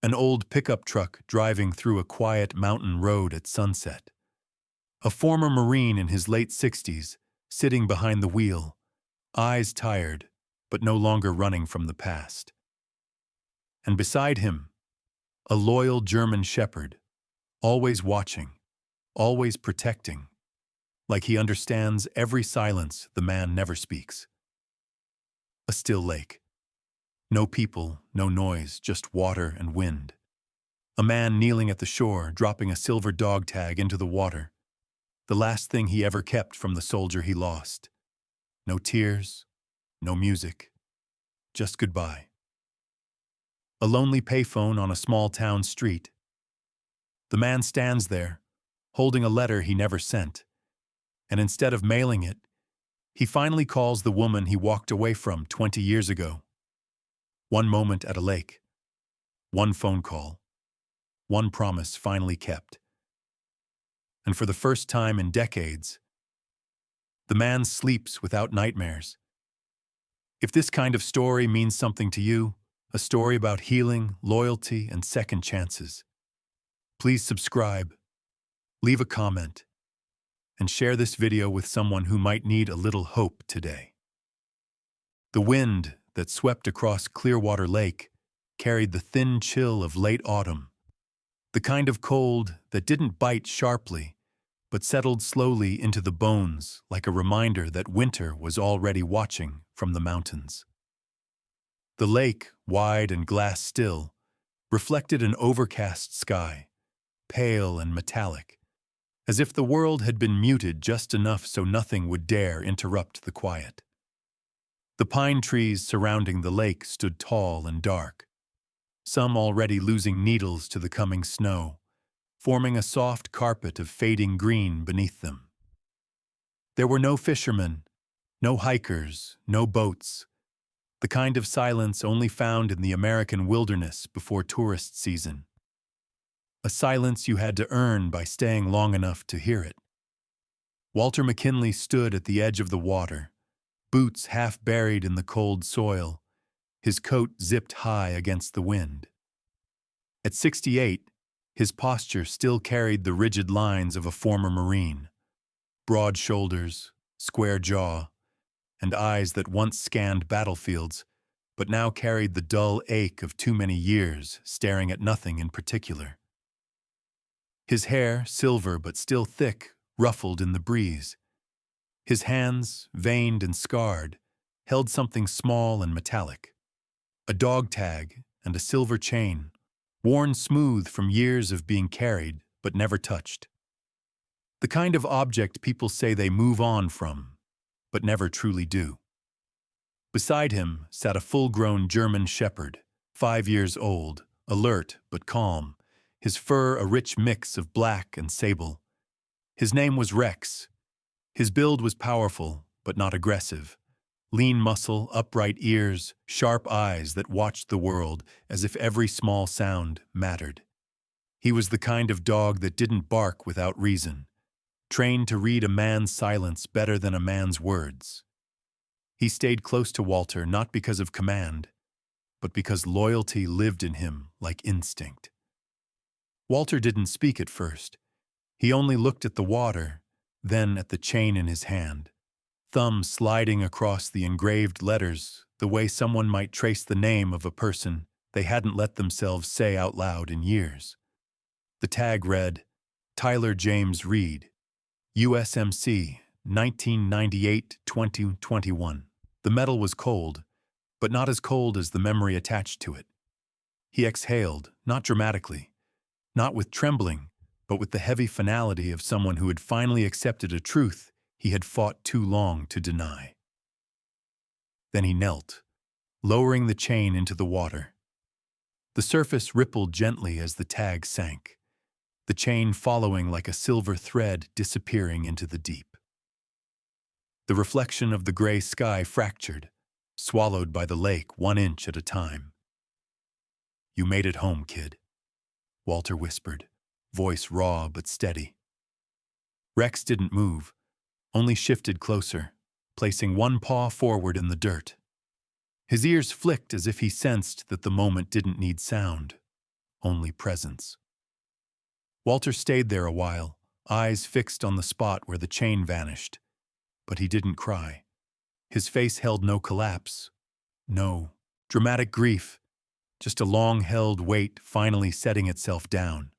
An old pickup truck driving through a quiet mountain road at sunset. A former Marine in his late 60s, sitting behind the wheel, eyes tired, but no longer running from the past. And beside him, a loyal German shepherd, always watching, always protecting, like he understands every silence the man never speaks. A still lake. No people, no noise, just water and wind. A man kneeling at the shore, dropping a silver dog tag into the water. The last thing he ever kept from the soldier he lost. No tears, no music, just goodbye. A lonely payphone on a small town street. The man stands there, holding a letter he never sent, and instead of mailing it, he finally calls the woman he walked away from 20 years ago. One moment at a lake, one phone call, one promise finally kept. And for the first time in decades, the man sleeps without nightmares. If this kind of story means something to you, a story about healing, loyalty, and second chances, please subscribe, leave a comment, and share this video with someone who might need a little hope today. The wind that swept across Clearwater Lake carried the thin chill of late autumn, the kind of cold that didn't bite sharply, but settled slowly into the bones like a reminder that winter was already watching from the mountains. The lake, wide and glass still, reflected an overcast sky, pale and metallic, as if the world had been muted just enough so nothing would dare interrupt the quiet. The pine trees surrounding the lake stood tall and dark, some already losing needles to the coming snow, forming a soft carpet of fading green beneath them. There were no fishermen, no hikers, no boats, the kind of silence only found in the American wilderness before tourist season. A silence you had to earn by staying long enough to hear it. Walter McKinley stood at the edge of the water, boots half buried in the cold soil, his coat zipped high against the wind. At 68, his posture still carried the rigid lines of a former Marine. Broad shoulders, square jaw, and eyes that once scanned battlefields, but now carried the dull ache of too many years staring at nothing in particular. His hair, silver but still thick, ruffled in the breeze. His hands, veined and scarred, held something small and metallic. A dog tag and a silver chain, worn smooth from years of being carried but never touched. The kind of object people say they move on from, but never truly do. Beside him sat a full-grown German shepherd, 5 years old, alert but calm, his fur a rich mix of black and sable. His name was Rex. His build was powerful, but not aggressive. Lean muscle, upright ears, sharp eyes that watched the world as if every small sound mattered. He was the kind of dog that didn't bark without reason, trained to read a man's silence better than a man's words. He stayed close to Walter not because of command, but because loyalty lived in him like instinct. Walter didn't speak at first. He only looked at the water, then at the chain in his hand, thumb sliding across the engraved letters the way someone might trace the name of a person they hadn't let themselves say out loud in years. The tag read, Tyler James Reed, USMC, 1998-2021. The metal was cold, but not as cold as the memory attached to it. He exhaled, not dramatically, not with trembling, but with the heavy finality of someone who had finally accepted a truth he had fought too long to deny. Then he knelt, lowering the chain into the water. The surface rippled gently as the tag sank, the chain following like a silver thread disappearing into the deep. The reflection of the gray sky fractured, swallowed by the lake 1 inch at a time. "You made it home, kid," Walter whispered, voice raw but steady. Rex didn't move, only shifted closer, placing one paw forward in the dirt. His ears flicked as if he sensed that the moment didn't need sound, only presence. Walter stayed there a while, eyes fixed on the spot where the chain vanished. But he didn't cry. His face held no collapse, no dramatic grief, just a long-held weight finally setting itself down.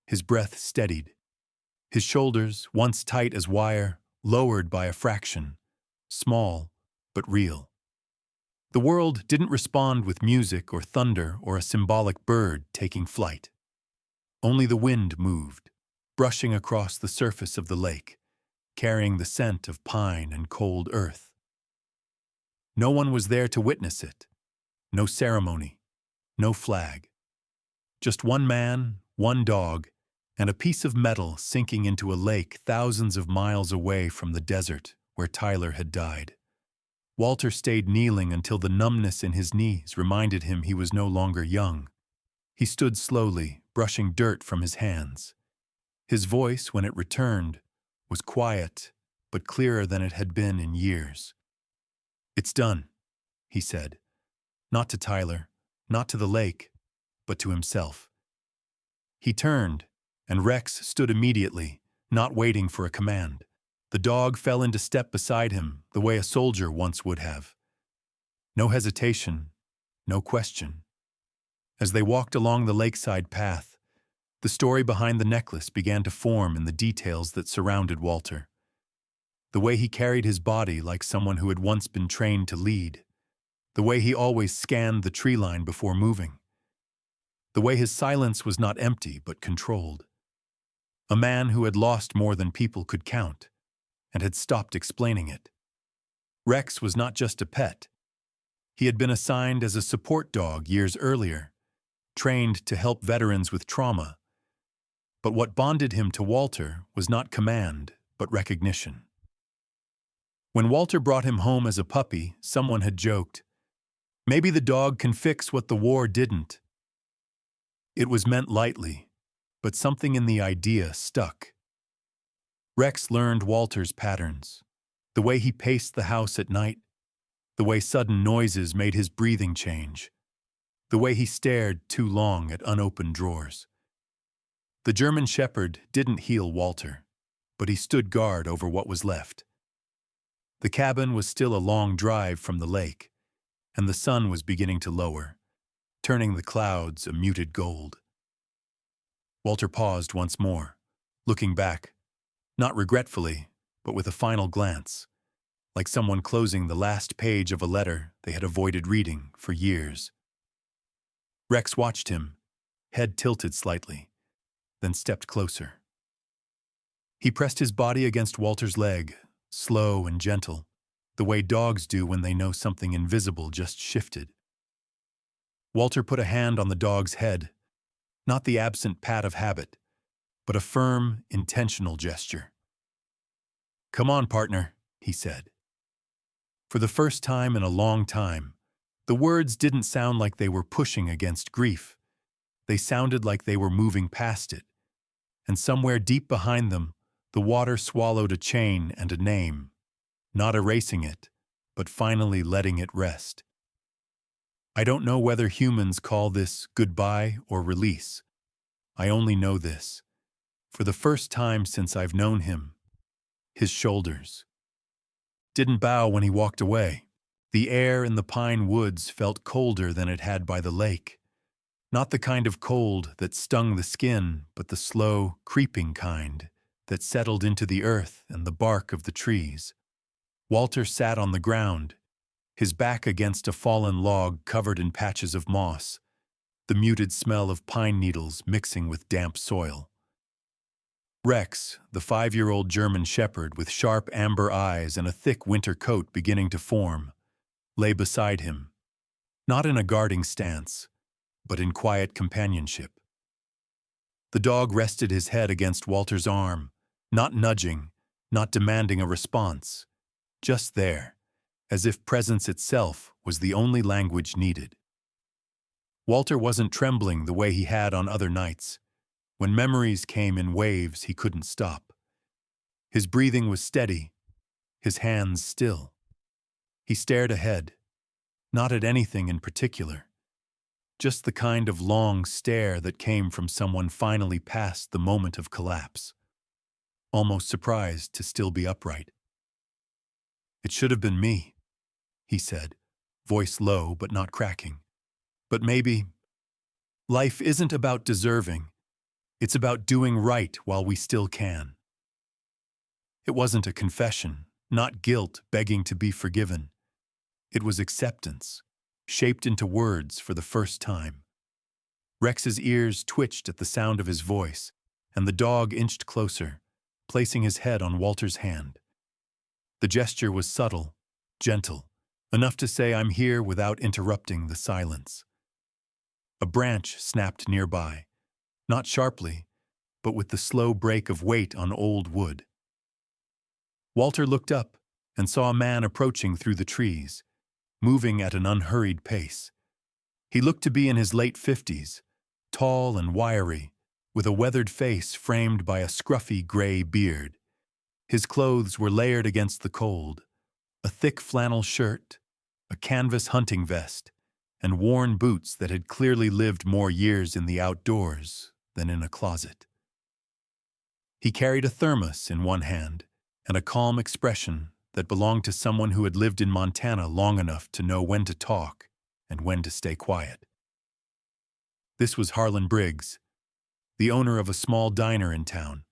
His breath steadied. His shoulders, once tight as wire, lowered by a fraction, small but real. The world didn't respond with music or thunder or a symbolic bird taking flight. Only the wind moved, brushing across the surface of the lake, carrying the scent of pine and cold earth. No one was there to witness it. No ceremony, no flag. Just one man, one dog, and a piece of metal sinking into a lake thousands of miles away from the desert where Tyler had died. Walter stayed kneeling until the numbness in his knees reminded him he was no longer young. He stood slowly, brushing dirt from his hands. His voice, when it returned, was quiet, but clearer than it had been in years. "It's done," he said. Not to Tyler, not to the lake, but to himself. He turned, and Rex stood immediately, not waiting for a command. The dog fell into step beside him, the way a soldier once would have. No hesitation, no question. As they walked along the lakeside path, the story behind the necklace began to form in the details that surrounded Walter. The way he carried his body like someone who had once been trained to lead. The way he always scanned the tree line before moving. The way his silence was not empty but controlled. A man who had lost more than people could count, and had stopped explaining it. Rex was not just a pet. He had been assigned as a support dog years earlier, trained to help veterans with trauma. But what bonded him to Walter was not command, but recognition. When Walter brought him home as a puppy, someone had joked, "Maybe the dog can fix what the war didn't." It was meant lightly, but something in the idea stuck. Rex learned Walter's patterns, the way he paced the house at night, the way sudden noises made his breathing change, the way he stared too long at unopened drawers. The German Shepherd didn't heal Walter, but he stood guard over what was left. The cabin was still a long drive from the lake, and the sun was beginning to lower, turning the clouds a muted gold. Walter paused once more, looking back, not regretfully, but with a final glance, like someone closing the last page of a letter they had avoided reading for years. Rex watched him, head tilted slightly, then stepped closer. He pressed his body against Walter's leg, slow and gentle, the way dogs do when they know something invisible just shifted. Walter put a hand on the dog's head, not the absent pat of habit, but a firm, intentional gesture. "Come on, partner," he said. For the first time in a long time, the words didn't sound like they were pushing against grief. They sounded like they were moving past it. And somewhere deep behind them, the water swallowed a chain and a name, not erasing it, but finally letting it rest. I don't know whether humans call this goodbye or release. I only know this. For the first time since I've known him, his shoulders didn't bow when he walked away. The air in the pine woods felt colder than it had by the lake. Not the kind of cold that stung the skin, but the slow, creeping kind that settled into the earth and the bark of the trees. Walter sat on the ground, his back against a fallen log covered in patches of moss, the muted smell of pine needles mixing with damp soil. Rex, the 5-year-old German Shepherd with sharp amber eyes and a thick winter coat beginning to form, lay beside him, not in a guarding stance, but in quiet companionship. The dog rested his head against Walter's arm, not nudging, not demanding a response, just there, as if presence itself was the only language needed. Walter wasn't trembling the way he had on other nights. When memories came in waves, he couldn't stop. His breathing was steady, his hands still. He stared ahead, not at anything in particular, just the kind of long stare that came from someone finally past the moment of collapse, almost surprised to still be upright. "It should have been me," he said, voice low but not cracking. "But maybe life isn't about deserving. It's about doing right while we still can." It wasn't a confession, not guilt begging to be forgiven. It was acceptance, shaped into words for the first time. Rex's ears twitched at the sound of his voice, and the dog inched closer, placing his head on Walter's hand. The gesture was subtle, gentle, enough to say "I'm here" without interrupting the silence. A branch snapped nearby, not sharply, but with the slow break of weight on old wood. Walter looked up and saw a man approaching through the trees, moving at an unhurried pace. He looked to be in his late 50s, tall and wiry, with a weathered face framed by a scruffy gray beard. His clothes were layered against the cold, a thick flannel shirt, a canvas hunting vest, and worn boots that had clearly lived more years in the outdoors than in a closet. He carried a thermos in one hand and a calm expression that belonged to someone who had lived in Montana long enough to know when to talk and when to stay quiet. This was Harlan Briggs, the owner of a small diner in town,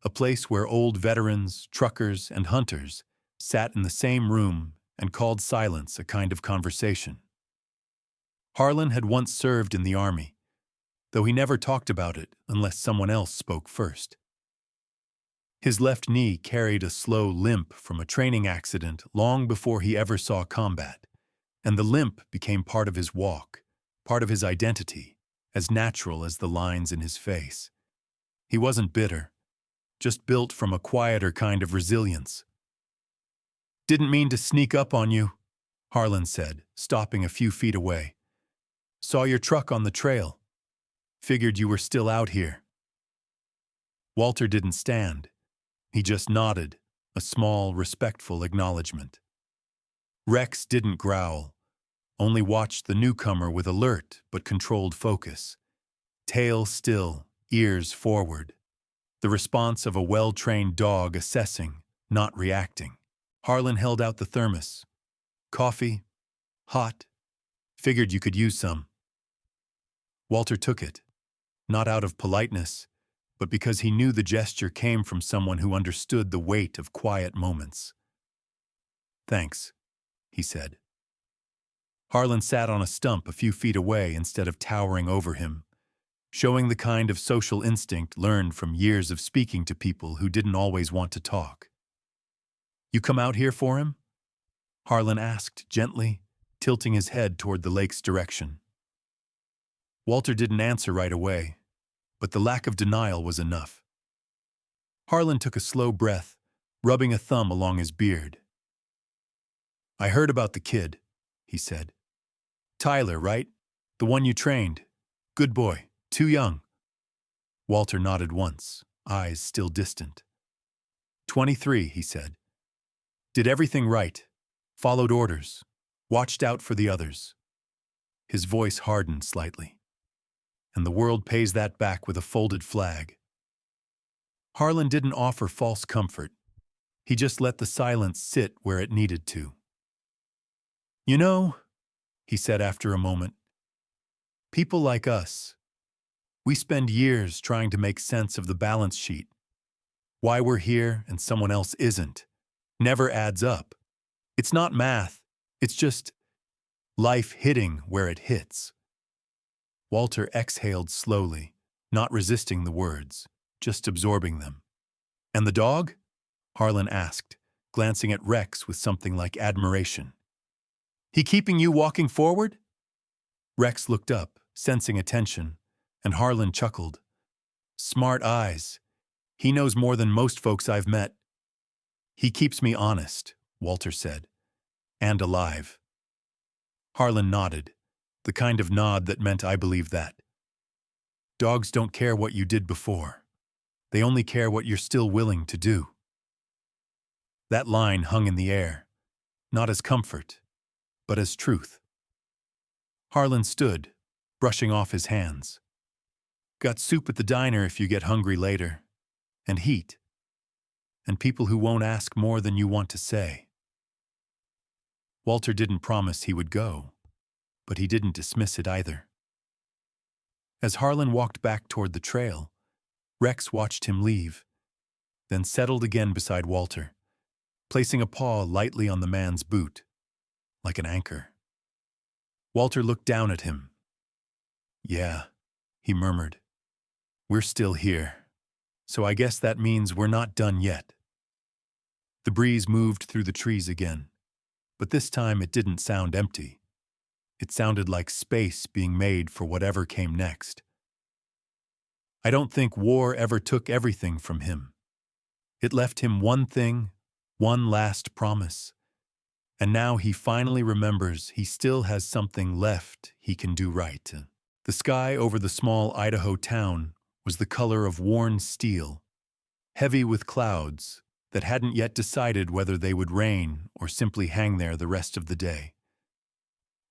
a place where old veterans, truckers, and hunters sat in the same room and called silence a kind of conversation. Harlan had once served in the Army, though he never talked about it unless someone else spoke first. His left knee carried a slow limp from a training accident long before he ever saw combat, and the limp became part of his walk, part of his identity, as natural as the lines in his face. He wasn't bitter, just built from a quieter kind of resilience. "Didn't mean to sneak up on you," Harlan said, stopping a few feet away. "Saw your truck on the trail. Figured you were still out here." Walter didn't stand. He just nodded, a small, respectful acknowledgement. Rex didn't growl, only watched the newcomer with alert but controlled focus. Tail still, ears forward. The response of a well-trained dog assessing, not reacting. Harlan held out the thermos. "Coffee? Hot? Figured you could use some." Walter took it, not out of politeness, but because he knew the gesture came from someone who understood the weight of quiet moments. "Thanks," he said. Harlan sat on a stump a few feet away instead of towering over him, showing the kind of social instinct learned from years of speaking to people who didn't always want to talk. "You come out here for him?" Harlan asked gently, tilting his head toward the lake's direction. Walter didn't answer right away, but the lack of denial was enough. Harlan took a slow breath, rubbing a thumb along his beard. "I heard about the kid," he said. "Tyler, right? The one you trained. Good boy, too young." Walter nodded once, eyes still distant. 23, he said. "Did everything right, followed orders, watched out for the others." His voice hardened slightly. "And the world pays that back with a folded flag." Harlan didn't offer false comfort. He just let the silence sit where it needed to. "You know," he said after a moment, "people like us, we spend years trying to make sense of the balance sheet. Why we're here and someone else isn't. Never adds up. It's not math. It's just life hitting where it hits." Walter exhaled slowly, not resisting the words, just absorbing them. "And the dog?" Harlan asked, glancing at Rex with something like admiration. "He keeping you walking forward?" Rex looked up, sensing attention, and Harlan chuckled. "Smart eyes. He knows more than most folks I've met." "He keeps me honest," Walter said, "and alive." Harlan nodded, the kind of nod that meant "I believe that." Dogs don't care what you did before. They only care what you're still willing to do. That line hung in the air, not as comfort, but as truth. Harlan stood, brushing off his hands. Got soup at the diner if you get hungry later. And heat. And people who won't ask more than you want to say. Walter didn't promise he would go, but he didn't dismiss it either. As Harlan walked back toward the trail, Rex watched him leave, then settled again beside Walter, placing a paw lightly on the man's boot, like an anchor. Walter looked down at him. "Yeah," he murmured. "We're still here, so I guess that means we're not done yet." The breeze moved through the trees again, but this time it didn't sound empty. It sounded like space being made for whatever came next. I don't think war ever took everything from him. It left him one thing, one last promise. And now he finally remembers he still has something left he can do right. The sky over the small Idaho town was the color of worn steel, heavy with clouds that hadn't yet decided whether they would rain or simply hang there the rest of the day.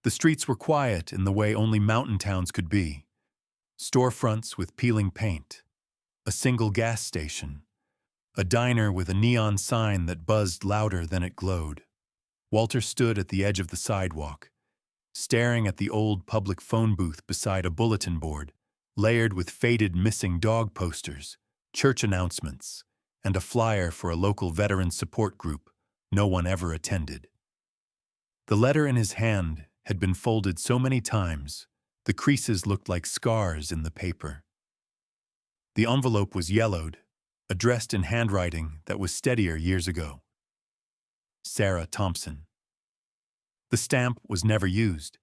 The streets were quiet in the way only mountain towns could be. Storefronts with peeling paint, a single gas station, a diner with a neon sign that buzzed louder than it glowed. Walter stood at the edge of the sidewalk, staring at the old public phone booth beside a bulletin board, layered with faded missing dog posters, church announcements, and a flyer for a local veteran support group no one ever attended. The letter in his hand had been folded so many times, the creases looked like scars in the paper. The envelope was yellowed, addressed in handwriting that was steadier years ago. Sarah Thompson. The stamp was never used.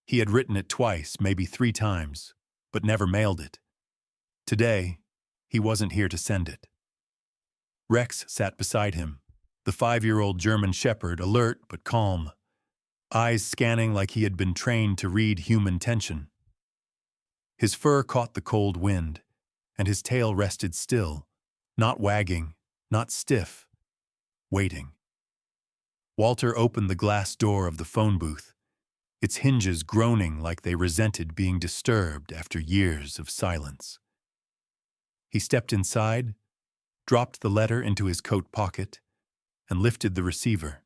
He had written it twice, maybe 3 times, but never mailed it. Today, he wasn't here to send it. Rex sat beside him, the 5-year-old German shepherd, alert but calm, eyes scanning like he had been trained to read human tension. His fur caught the cold wind, and his tail rested still, not wagging, not stiff, waiting. Walter opened the glass door of the phone booth, its hinges groaning like they resented being disturbed after years of silence. He stepped inside, dropped the letter into his coat pocket, and lifted the receiver.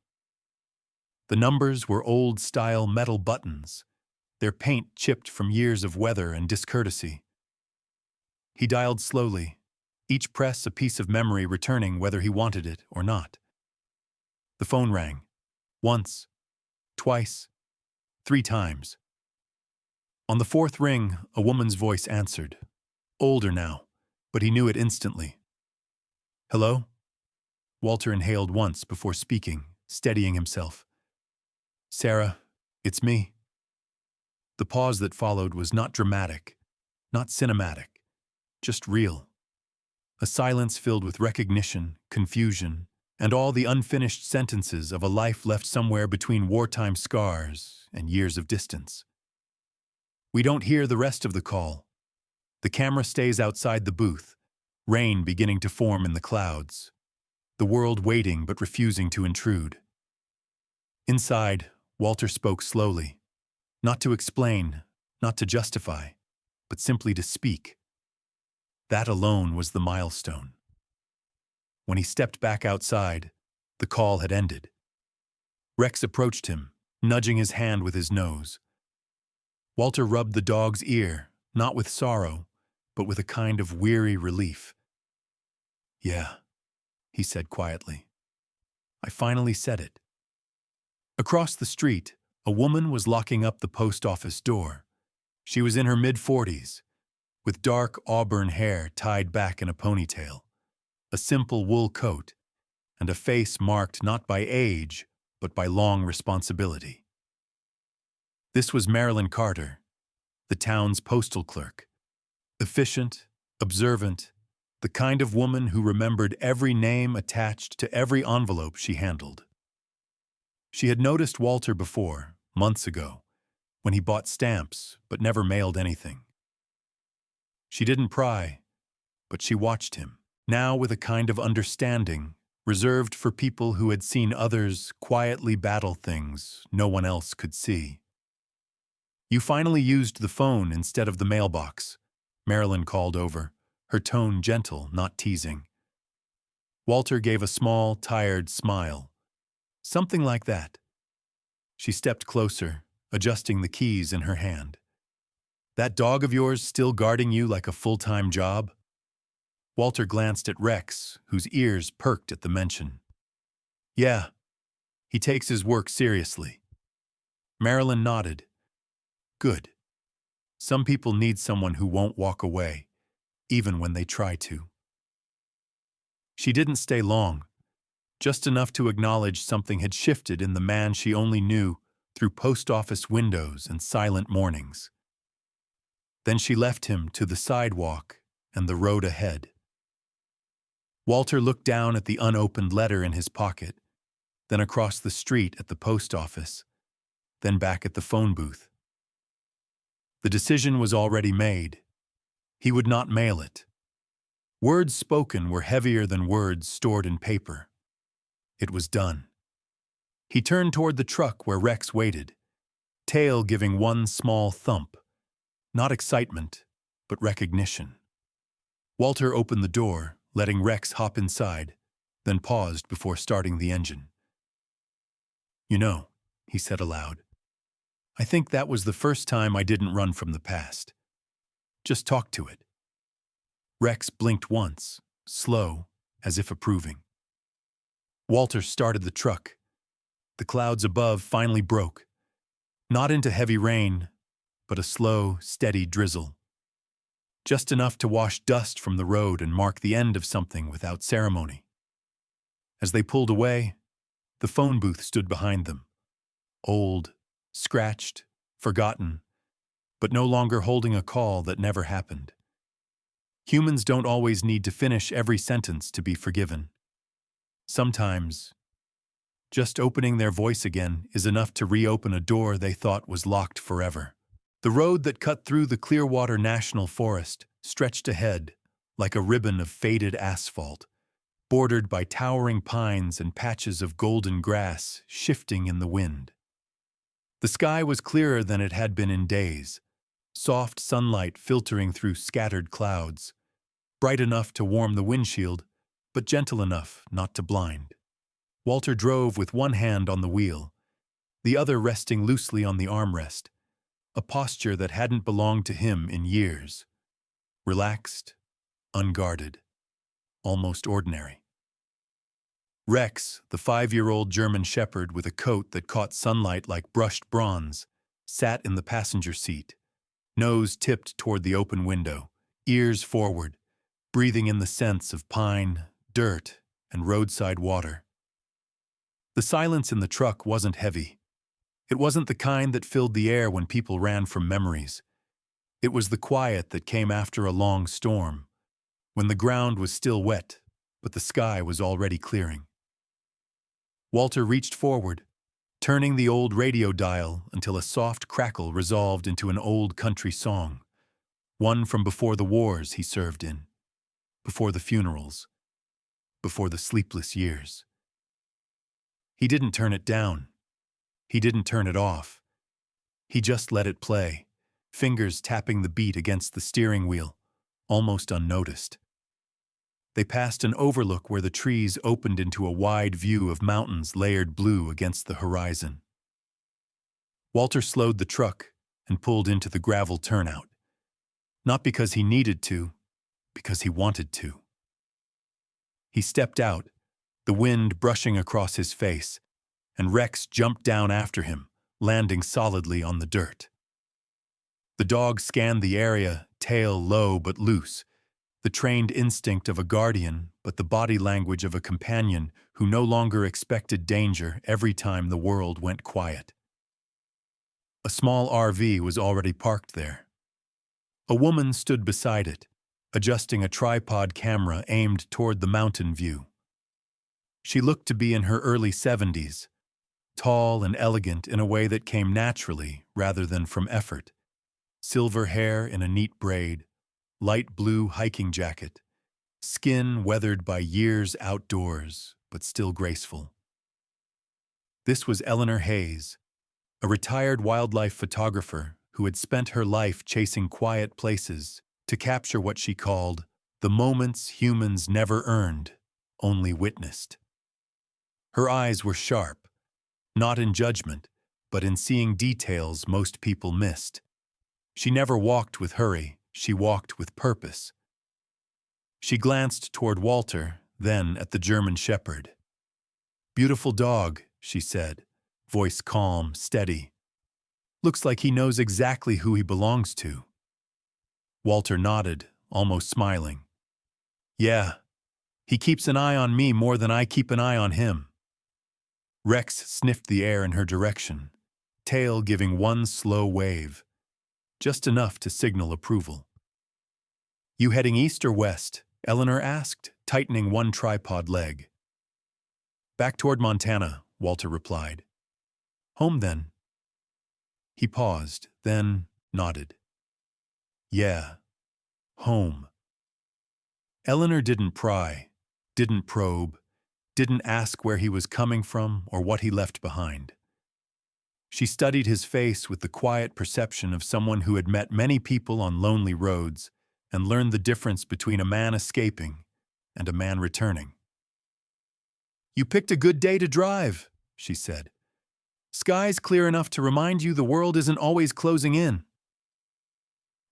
The numbers were old-style metal buttons, their paint chipped from years of weather and discourtesy. He dialed slowly, each press a piece of memory returning whether he wanted it or not. The phone rang. Once, twice, 3 times. On the 4th ring, a woman's voice answered. Older now, but he knew it instantly. "Hello?" Walter inhaled once before speaking, steadying himself. "Sarah, it's me." The pause that followed was not dramatic, not cinematic, just real. A silence filled with recognition, confusion, and all the unfinished sentences of a life left somewhere between wartime scars and years of distance. We don't hear the rest of the call. The camera stays outside the booth, rain beginning to form in the clouds, the world waiting but refusing to intrude. Inside, Walter spoke slowly, not to explain, not to justify, but simply to speak. That alone was the milestone. When he stepped back outside, the call had ended. Rex approached him, nudging his hand with his nose. Walter rubbed the dog's ear, not with sorrow, but with a kind of weary relief. "Yeah," he said quietly. "I finally said it." Across the street, a woman was locking up the post office door. She was in her mid-40s, with dark auburn hair tied back in a ponytail, a simple wool coat, and a face marked not by age, but by long responsibility. This was Marilyn Carter, the town's postal clerk. Efficient, observant, the kind of woman who remembered every name attached to every envelope she handled. She had noticed Walter before, months ago, when he bought stamps but never mailed anything. She didn't pry, but she watched him, now with a kind of understanding, reserved for people who had seen others quietly battle things no one else could see. You finally used the phone instead of the mailbox, Marilyn called over, her tone gentle, not teasing. Walter gave a small, tired smile. Something like that. She stepped closer, adjusting the keys in her hand. That dog of yours still guarding you like a full-time job? Walter glanced at Rex, whose ears perked at the mention. Yeah, he takes his work seriously. Marilyn nodded. Good. Some people need someone who won't walk away, even when they try to. She didn't stay long, just enough to acknowledge something had shifted in the man she only knew through post office windows and silent mornings. Then she left him to the sidewalk and the road ahead. Walter looked down at the unopened letter in his pocket, then across the street at the post office, then back at the phone booth. The decision was already made. He would not mail it. Words spoken were heavier than words stored in paper. It was done. He turned toward the truck where Rex waited, tail giving one small thump. Not excitement, but recognition. Walter opened the door, letting Rex hop inside, then paused before starting the engine. You know, he said aloud, I think that was the first time I didn't run from the past. Just talk to it. Rex blinked once, slow, as if approving. Walter started the truck. The clouds above finally broke. Not into heavy rain, but a slow, steady drizzle. Just enough to wash dust from the road and mark the end of something without ceremony. As they pulled away, the phone booth stood behind them. Old, scratched, forgotten, but no longer holding a call that never happened. Humans don't always need to finish every sentence to be forgiven. Sometimes, just opening their voice again is enough to reopen a door they thought was locked forever. The road that cut through the Clearwater National Forest stretched ahead like a ribbon of faded asphalt, bordered by towering pines and patches of golden grass shifting in the wind. The sky was clearer than it had been in days, soft sunlight filtering through scattered clouds, bright enough to warm the windshield, but gentle enough not to blind. Walter drove with one hand on the wheel, the other resting loosely on the armrest, a posture that hadn't belonged to him in years. Relaxed, unguarded, almost ordinary. Rex, the 5-year-old German shepherd with a coat that caught sunlight like brushed bronze, sat in the passenger seat, nose tipped toward the open window, ears forward, breathing in the scents of pine, dirt, and roadside water. The silence in the truck wasn't heavy. It wasn't the kind that filled the air when people ran from memories. It was the quiet that came after a long storm, when the ground was still wet, but the sky was already clearing. Walter reached forward, turning the old radio dial until a soft crackle resolved into an old country song, one from before the wars he served in, before the funerals, before the sleepless years. He didn't turn it down. He didn't turn it off. He just let it play, fingers tapping the beat against the steering wheel, almost unnoticed. They passed an overlook where the trees opened into a wide view of mountains layered blue against the horizon. Walter slowed the truck and pulled into the gravel turnout. Not because he needed to, because he wanted to. He stepped out, the wind brushing across his face, and Rex jumped down after him, landing solidly on the dirt. The dog scanned the area, tail low but loose, the trained instinct of a guardian but the body language of a companion who no longer expected danger every time the world went quiet. A small RV was already parked there. A woman stood beside it, adjusting a tripod camera aimed toward the mountain view. She looked to be in her early 70s, tall and elegant in a way that came naturally rather than from effort. Silver hair in a neat braid, light blue hiking jacket, skin weathered by years outdoors, but still graceful. This was Eleanor Hayes, a retired wildlife photographer who had spent her life chasing quiet places to capture what she called the moments humans never earned, only witnessed. Her eyes were sharp, not in judgment, but in seeing details most people missed. She never walked with hurry, she walked with purpose. She glanced toward Walter, then at the German Shepherd. "Beautiful dog," she said, voice calm, steady. "Looks like he knows exactly who he belongs to." Walter nodded, almost smiling. "Yeah, he keeps an eye on me more than I keep an eye on him." Rex sniffed the air in her direction, tail giving one slow wave, just enough to signal approval. "You heading east or west?" Eleanor asked, tightening one tripod leg. "Back toward Montana," Walter replied. "Home then?" He paused, then nodded. "Yeah, home." Eleanor didn't pry, didn't probe, didn't ask where he was coming from or what he left behind. She studied his face with the quiet perception of someone who had met many people on lonely roads and learned the difference between a man escaping and a man returning. "You picked a good day to drive," she said. "Sky's clear enough to remind you the world isn't always closing in."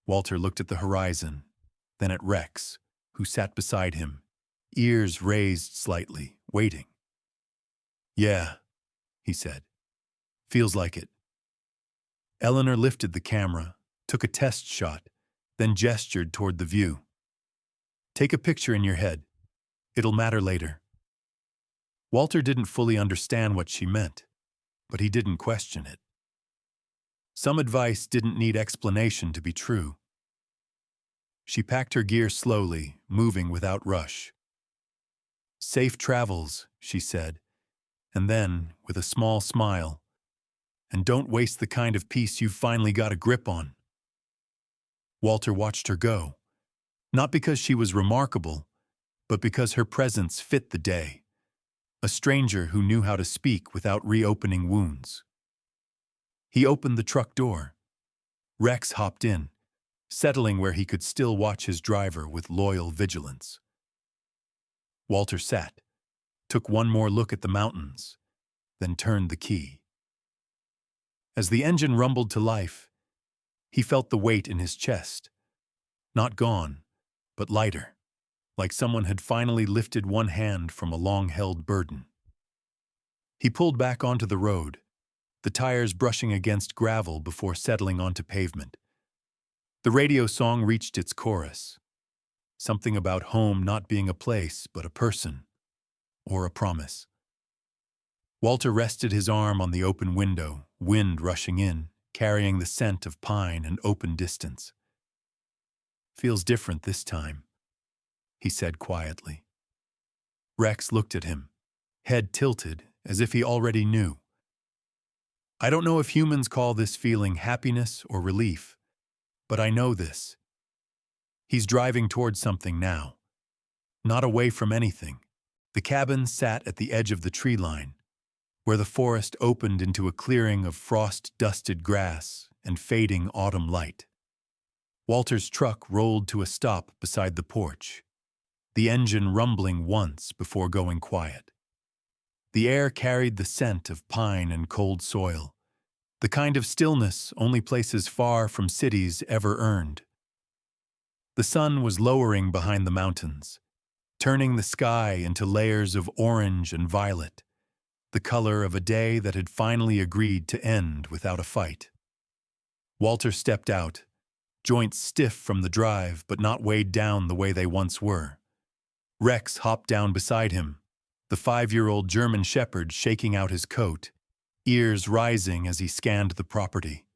Walter looked at the horizon, then at Rex, who sat beside him, ears raised slightly, waiting. "Yeah," he said. "Feels like it." Eleanor lifted the camera, took a test shot, then gestured toward the view. "Take a picture in your head. It'll matter later." Walter didn't fully understand what she meant, but he didn't question it. Some advice didn't need explanation to be true. She packed her gear slowly, moving without rush. "Safe travels," she said, and then, with a small smile, "And don't waste the kind of peace you've finally got a grip on." Walter watched her go, not because she was remarkable, but because her presence fit the day, a stranger who knew how to speak without reopening wounds. He opened the truck door. Rex hopped in, settling where he could still watch his driver with loyal vigilance. Walter sat, took one more look at the mountains, then turned the key. As the engine rumbled to life, he felt the weight in his chest. Not gone, but lighter, like someone had finally lifted one hand from a long-held burden. He pulled back onto the road, the tires brushing against gravel before settling onto pavement. The radio song reached its chorus, something about home not being a place but a person, or a promise. Walter rested his arm on the open window, wind rushing in, carrying the scent of pine and open distance. "Feels different this time," he said quietly. Rex looked at him, head tilted, as if he already knew. "I don't know if humans call this feeling happiness or relief, but I know this." He's driving towards something now, not away from anything. The cabin sat at the edge of the tree line, where the forest opened into a clearing of frost-dusted grass and fading autumn light. Walter's truck rolled to a stop beside the porch, the engine rumbling once before going quiet. The air carried the scent of pine and cold soil, the kind of stillness only places far from cities ever earned. The sun was lowering behind the mountains, turning the sky into layers of orange and violet, the color of a day that had finally agreed to end without a fight. Walter stepped out, joints stiff from the drive but not weighed down the way they once were. Rex hopped down beside him, the 5-year-old German Shepherd shaking out his coat, ears rising as he scanned the property.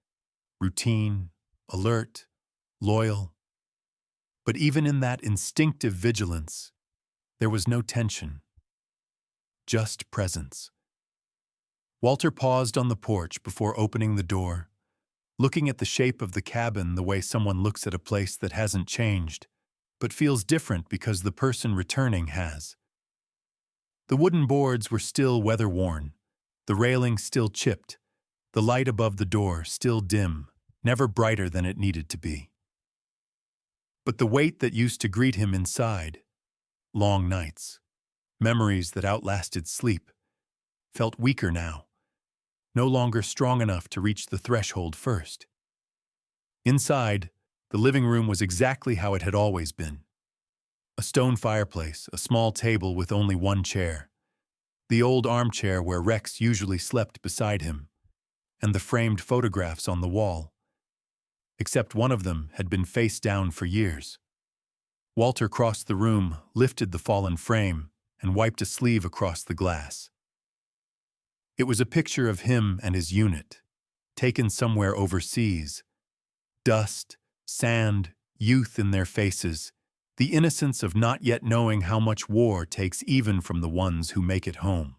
Routine, alert, loyal. But even in that instinctive vigilance, there was no tension, just presence. Walter paused on the porch before opening the door, looking at the shape of the cabin the way someone looks at a place that hasn't changed, but feels different because the person returning has. The wooden boards were still weather-worn, the railing still chipped, the light above the door still dim, never brighter than it needed to be. But the weight that used to greet him inside, long nights, memories that outlasted sleep, felt weaker now, no longer strong enough to reach the threshold first. Inside, the living room was exactly how it had always been. A stone fireplace, a small table with only one chair, the old armchair where Rex usually slept beside him, and the framed photographs on the wall. Except one of them had been face down for years. Walter crossed the room, lifted the fallen frame, and wiped a sleeve across the glass. It was a picture of him and his unit, taken somewhere overseas. Dust, sand, youth in their faces, the innocence of not yet knowing how much war takes even from the ones who make it home.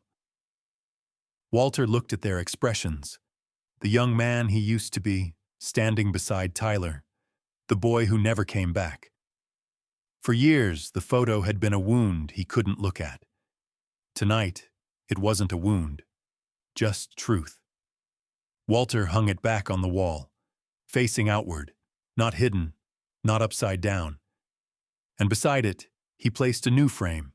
Walter looked at their expressions. The young man he used to be, standing beside Tyler, the boy who never came back. For years, the photo had been a wound he couldn't look at. Tonight, it wasn't a wound, just truth. Walter hung it back on the wall, facing outward, not hidden, not upside down. And beside it, he placed a new frame.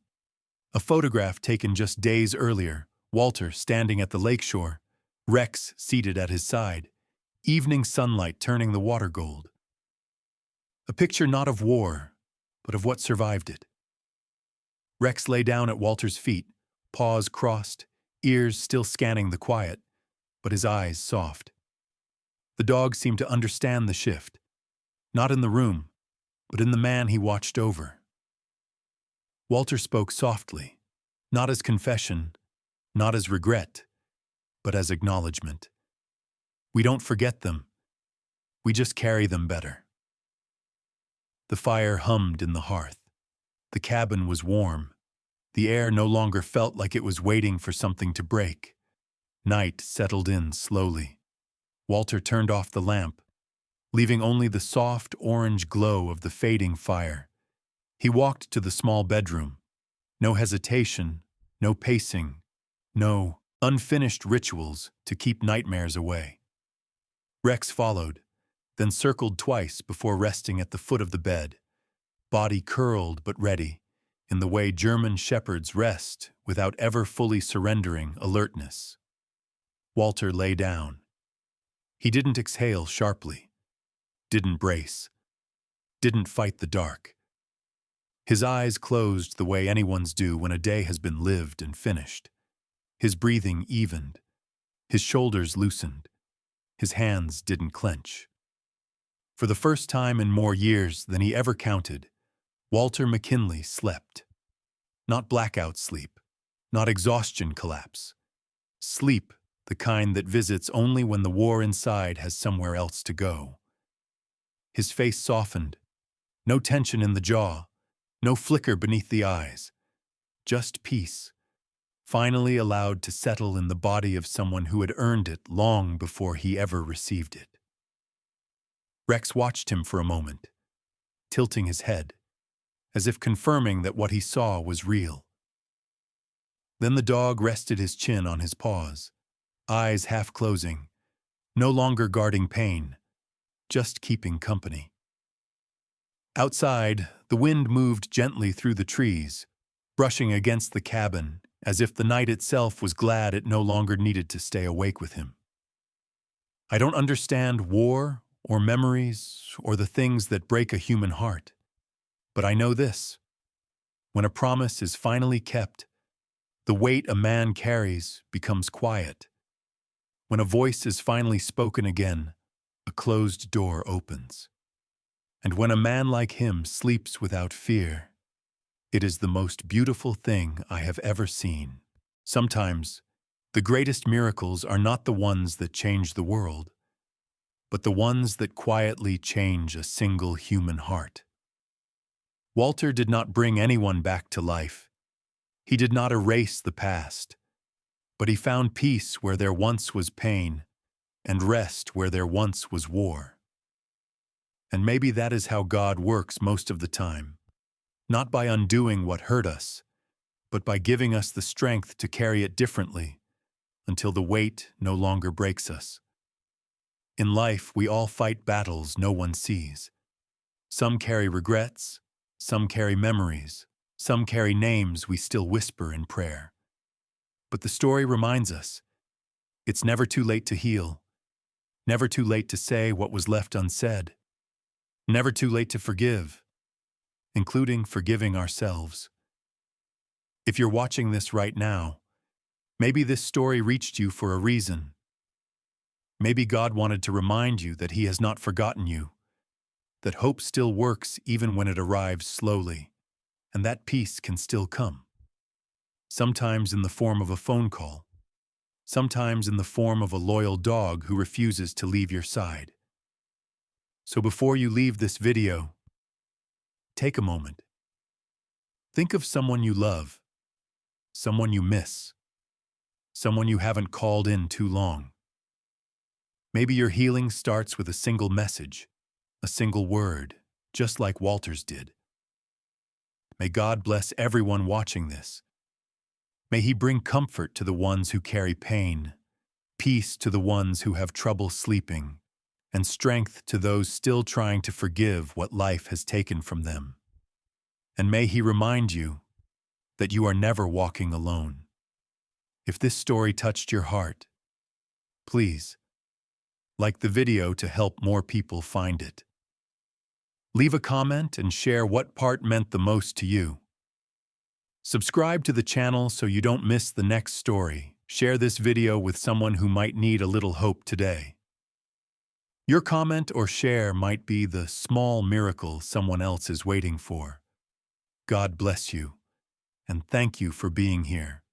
A photograph taken just days earlier, Walter standing at the lakeshore, Rex seated at his side, evening sunlight turning the water gold. A picture not of war, but of what survived it. Rex lay down at Walter's feet, paws crossed, ears still scanning the quiet, but his eyes soft. The dog seemed to understand the shift, not in the room, but in the man he watched over. Walter spoke softly, not as confession, not as regret, but as acknowledgement. We don't forget them. We just carry them better. The fire hummed in the hearth. The cabin was warm. The air no longer felt like it was waiting for something to break. Night settled in slowly. Walter turned off the lamp, leaving only the soft orange glow of the fading fire. He walked to the small bedroom. No hesitation, no pacing, no unfinished rituals to keep nightmares away. Rex followed, then circled twice before resting at the foot of the bed, body curled but ready, in the way German shepherds rest without ever fully surrendering alertness. Walter lay down. He didn't exhale sharply, didn't brace, didn't fight the dark. His eyes closed the way anyone's do when a day has been lived and finished. His breathing evened, his shoulders loosened, his hands didn't clench. For the first time in more years than he ever counted, Walter McKinley slept. Not blackout sleep, not exhaustion collapse. Sleep, the kind that visits only when the war inside has somewhere else to go. His face softened, no tension in the jaw, no flicker beneath the eyes, just peace, finally allowed to settle in the body of someone who had earned it long before he ever received it. Rex watched him for a moment, tilting his head, as if confirming that what he saw was real. Then the dog rested his chin on his paws, eyes half closing, no longer guarding pain, just keeping company. Outside, the wind moved gently through the trees, brushing against the cabin, as if the night itself was glad it no longer needed to stay awake with him. I don't understand war or memories or the things that break a human heart, but I know this. When a promise is finally kept, the weight a man carries becomes quiet. When a voice is finally spoken again, a closed door opens. And when a man like him sleeps without fear, it is the most beautiful thing I have ever seen. Sometimes, the greatest miracles are not the ones that change the world, but the ones that quietly change a single human heart. Walter did not bring anyone back to life. He did not erase the past, but he found peace where there once was pain and rest where there once was war. And maybe that is how God works most of the time, not by undoing what hurt us, but by giving us the strength to carry it differently until the weight no longer breaks us. In life, we all fight battles no one sees. Some carry regrets, some carry memories, some carry names we still whisper in prayer. But the story reminds us, it's never too late to heal, never too late to say what was left unsaid, never too late to forgive, including forgiving ourselves. If you're watching this right now, maybe this story reached you for a reason. Maybe God wanted to remind you that He has not forgotten you, that hope still works even when it arrives slowly, and that peace can still come. Sometimes in the form of a phone call, sometimes in the form of a loyal dog who refuses to leave your side. So before you leave this video, take a moment. Think of someone you love, someone you miss, someone you haven't called in too long. Maybe your healing starts with a single message, a single word, just like Walter's did. May God bless everyone watching this. May He bring comfort to the ones who carry pain, peace to the ones who have trouble sleeping, and strength to those still trying to forgive what life has taken from them. And may He remind you that you are never walking alone. If this story touched your heart, please like the video to help more people find it. Leave a comment and share what part meant the most to you. Subscribe to the channel so you don't miss the next story. Share this video with someone who might need a little hope today. Your comment or share might be the small miracle someone else is waiting for. God bless you, and thank you for being here.